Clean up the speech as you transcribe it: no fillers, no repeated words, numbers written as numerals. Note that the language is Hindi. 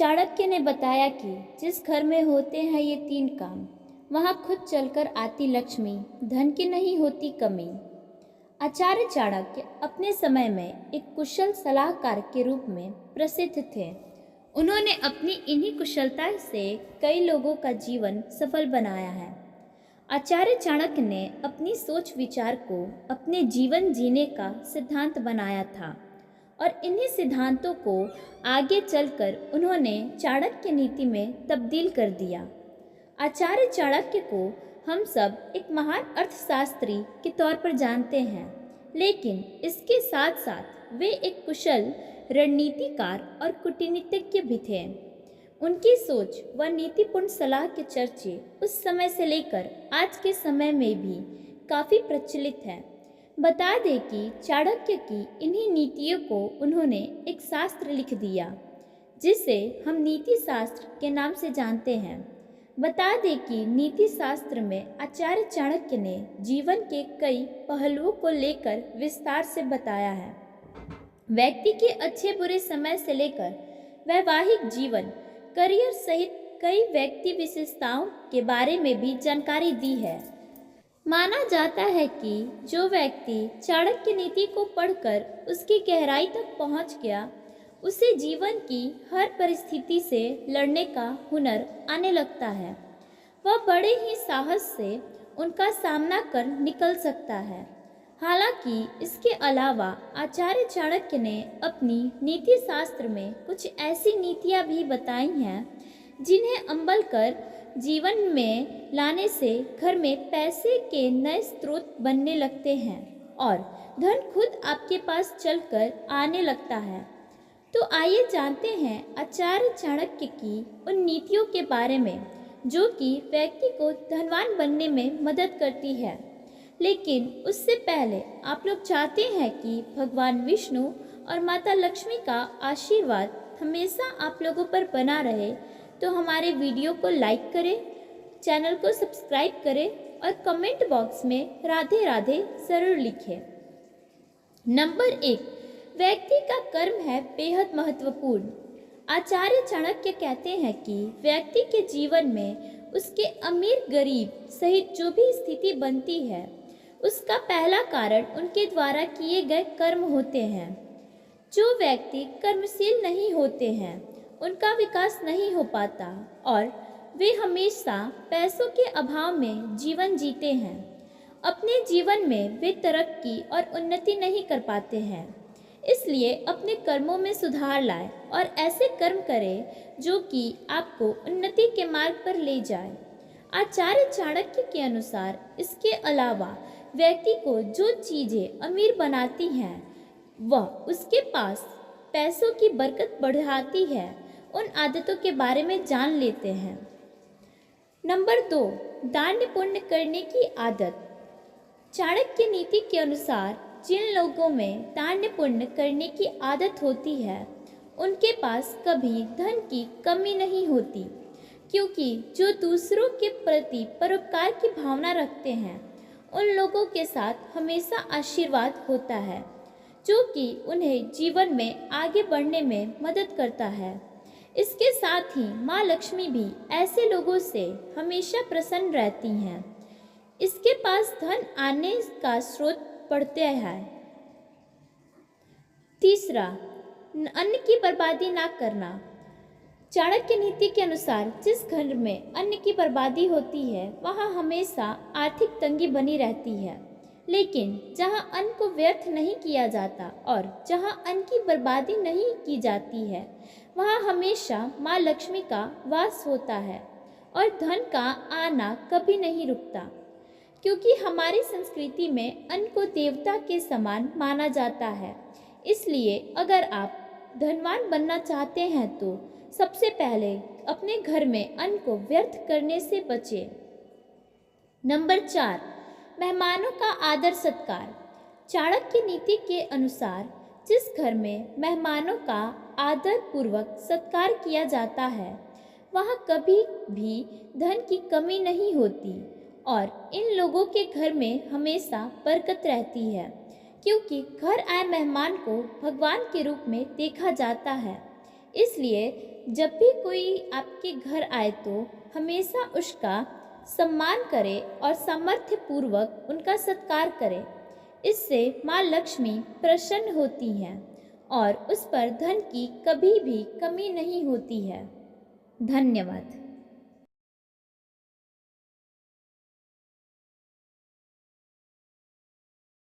चाणक्य ने बताया कि जिस घर में होते हैं ये तीन काम, वहाँ खुद चलकर आती लक्ष्मी, धन की नहीं होती कमी। आचार्य चाणक्य अपने समय में एक कुशल सलाहकार के रूप में प्रसिद्ध थे। उन्होंने अपनी इन्हीं कुशलता से कई लोगों का जीवन सफल बनाया है। आचार्य चाणक्य ने अपनी सोच विचार को अपने जीवन जीने का सिद्धांत बनाया था और इन्हीं सिद्धांतों को आगे चलकर उन्होंने चाणक्य नीति में तब्दील कर दिया। आचार्य चाणक्य को हम सब एक महान अर्थशास्त्री के तौर पर जानते हैं, लेकिन इसके साथ साथ वे एक कुशल रणनीतिकार और कूटनीतिज्ञ भी थे। उनकी सोच व नीतिपूर्ण सलाह के चर्चे उस समय से लेकर आज के समय में भी काफ़ी प्रचलित है। बता दें कि चाणक्य की इन्हीं नीतियों को उन्होंने एक शास्त्र लिख दिया, जिसे हम नीति शास्त्र के नाम से जानते हैं। बता दें कि नीति शास्त्र में आचार्य चाणक्य ने जीवन के कई पहलुओं को लेकर विस्तार से बताया है। व्यक्ति के अच्छे बुरे समय से लेकर वैवाहिक जीवन, करियर सहित कई व्यक्ति विशेषताओं के बारे में भी जानकारी दी है। माना जाता है कि जो व्यक्ति चाणक्य नीति को पढ़कर उसकी गहराई तक पहुंच गया, उसे जीवन की हर परिस्थिति से लड़ने का हुनर आने लगता है। वह बड़े ही साहस से उनका सामना कर निकल सकता है। हालांकि इसके अलावा आचार्य चाणक्य ने अपनी नीति शास्त्र में कुछ ऐसी नीतियां भी बताई हैं जिन्हें अमल कर जीवन में लाने से घर में पैसे के नए स्रोत बनने लगते हैं और धन खुद आपके पास चलकर आने लगता है। तो आइए जानते हैं आचार्य चाणक्य की उन नीतियों के बारे में जो कि व्यक्ति को धनवान बनने में मदद करती है। लेकिन उससे पहले आप लोग चाहते हैं कि भगवान विष्णु और माता लक्ष्मी का आशीर्वाद हमेशा आप लोगों पर बना रहे, तो हमारे वीडियो को लाइक करें, चैनल को सब्सक्राइब करें और कमेंट बॉक्स में राधे राधे जरूर लिखें। नंबर 1, व्यक्ति का कर्म है बेहद महत्वपूर्ण। आचार्य चाणक्य कहते हैं कि व्यक्ति के जीवन में उसके अमीर गरीब सहित जो भी स्थिति बनती है, उसका पहला कारण उनके द्वारा किए गए कर्म होते हैं। जो व्यक्ति कर्मशील नहीं होते हैं, उनका विकास नहीं हो पाता और वे हमेशा पैसों के अभाव में जीवन जीते हैं। अपने जीवन में वे तरक्की और उन्नति नहीं कर पाते हैं। इसलिए अपने कर्मों में सुधार लाएं और ऐसे कर्म करें जो कि आपको उन्नति के मार्ग पर ले जाए। आचार्य चाणक्य के अनुसार इसके अलावा व्यक्ति को जो चीज़ें अमीर बनाती हैं, वह उसके पास पैसों की बरकत बढ़ाती है। उन आदतों के बारे में जान लेते हैं। नंबर 2, दान पुण्य करने की आदत। चाणक्य नीति के अनुसार जिन लोगों में दान पुण्य करने की आदत होती है, उनके पास कभी धन की कमी नहीं होती, क्योंकि जो दूसरों के प्रति परोपकार की भावना रखते हैं, उन लोगों के साथ हमेशा आशीर्वाद होता है, जो कि उन्हें जीवन में आगे बढ़ने में मदद करता है। इसके साथ ही माँ लक्ष्मी भी ऐसे लोगों से हमेशा प्रसन्न रहती हैं। इसके पास धन आने का स्रोत बढ़ते हैं। तीसरा, अन्न की बर्बादी ना करना। चाणक्य नीति के अनुसार जिस घर में अन्न की बर्बादी होती है, वहाँ हमेशा आर्थिक तंगी बनी रहती है। लेकिन जहाँ अन्न को व्यर्थ नहीं किया जाता और जहाँ अन्न की बर्बादी नहीं की जाती है, वहाँ हमेशा माँ लक्ष्मी का वास होता है और धन का आना कभी नहीं रुकता। क्योंकि हमारी संस्कृति में अन्न को देवता के समान माना जाता है। इसलिए अगर आप धनवान बनना चाहते हैं तो सबसे पहले अपने घर में अन्न को व्यर्थ करने से बचें। नंबर 4, मेहमानों का आदर सत्कार। चाणक्य नीति के अनुसार जिस घर में मेहमानों का आदर पूर्वक सत्कार किया जाता है, वहाँ कभी भी धन की कमी नहीं होती और इन लोगों के घर में हमेशा बरकत रहती है, क्योंकि घर आए मेहमान को भगवान के रूप में देखा जाता है। इसलिए जब भी कोई आपके घर आए तो हमेशा उसका सम्मान करें और सामर्थ्य पूर्वक उनका सत्कार करें। इससे माँ लक्ष्मी प्रसन्न होती हैं और उस पर धन की कभी भी कमी नहीं होती है। धन्यवाद।